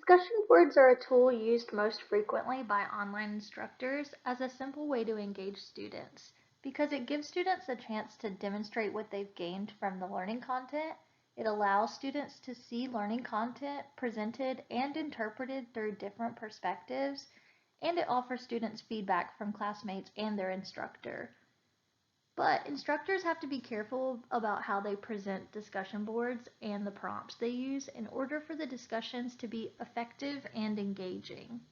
Discussion boards are a tool used most frequently by online instructors as a simple way to engage students because it gives students a chance to demonstrate what they've gained from the learning content. It allows students to see learning content presented and interpreted through different perspectives, and it offers students feedback from classmates and their instructor. But instructors have to be careful about how they present discussion boards and the prompts they use in order for the discussions to be effective and engaging.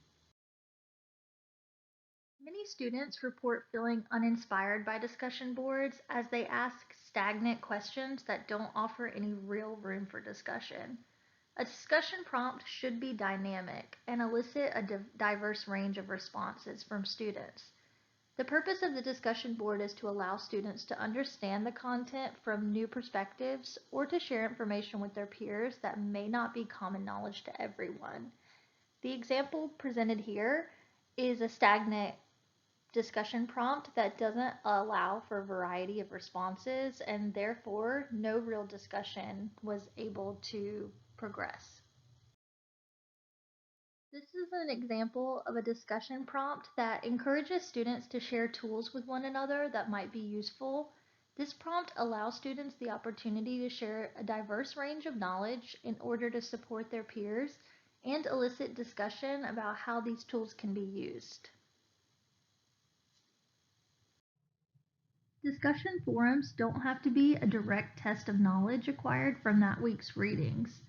Many students report feeling uninspired by discussion boards as they ask stagnant questions that don't offer any real room for discussion. A discussion prompt should be dynamic and elicit a diverse range of responses from students. The purpose of the discussion board is to allow students to understand the content from new perspectives or to share information with their peers that may not be common knowledge to everyone. The example presented here is a stagnant discussion prompt that doesn't allow for a variety of responses, and therefore no real discussion was able to progress. This is an example of a discussion prompt that encourages students to share tools with one another that might be useful. This prompt allows students the opportunity to share a diverse range of knowledge in order to support their peers and elicit discussion about how these tools can be used. Discussion forums don't have to be a direct test of knowledge acquired from that week's readings.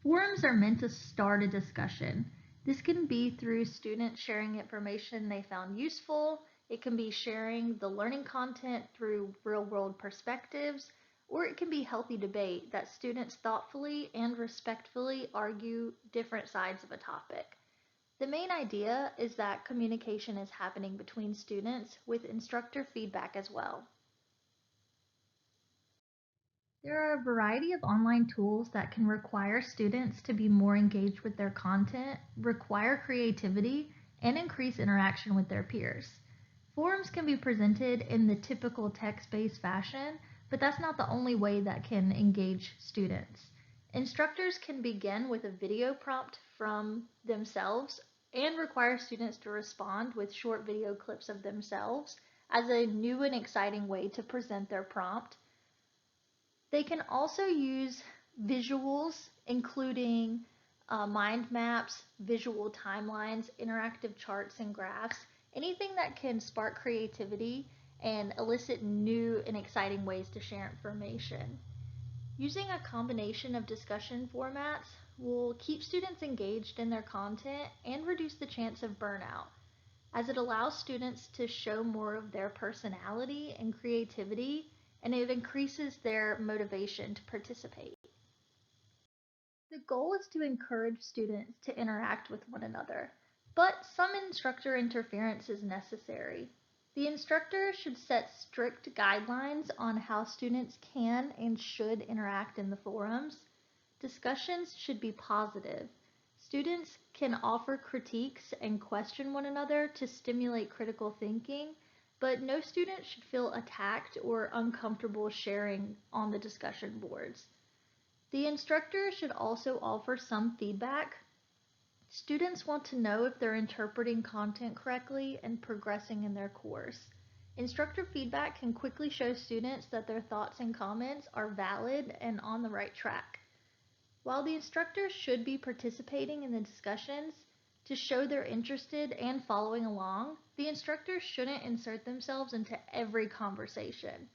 Forums are meant to start a discussion. This can be through students sharing information they found useful, it can be sharing the learning content through real-world perspectives, or it can be healthy debate that students thoughtfully and respectfully argue different sides of a topic. The main idea is that communication is happening between students with instructor feedback as well. There are a variety of online tools that can require students to be more engaged with their content, require creativity, and increase interaction with their peers. Forums can be presented in the typical text-based fashion, but that's not the only way that can engage students. Instructors can begin with a video prompt from themselves and require students to respond with short video clips of themselves as a new and exciting way to present their prompt. They can also use visuals, including mind maps, visual timelines, interactive charts and graphs, anything that can spark creativity and elicit new and exciting ways to share information. Using a combination of discussion formats will keep students engaged in their content and reduce the chance of burnout, as it allows students to show more of their personality and creativity, and it increases their motivation to participate. The goal is to encourage students to interact with one another, but some instructor interference is necessary. The instructor should set strict guidelines on how students can and should interact in the forums. Discussions should be positive. Students can offer critiques and question one another to stimulate critical thinking, but no student should feel attacked or uncomfortable sharing on the discussion boards. The instructor should also offer some feedback. Students want to know if they're interpreting content correctly and progressing in their course. Instructor feedback can quickly show students that their thoughts and comments are valid and on the right track. While the instructor should be participating in the discussions to show they're interested and following along, the instructor shouldn't insert themselves into every conversation.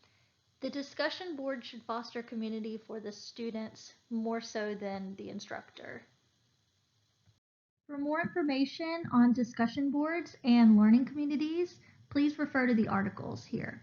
The discussion board should foster community for the students more so than the instructor. For more information on discussion boards and learning communities, please refer to the articles here.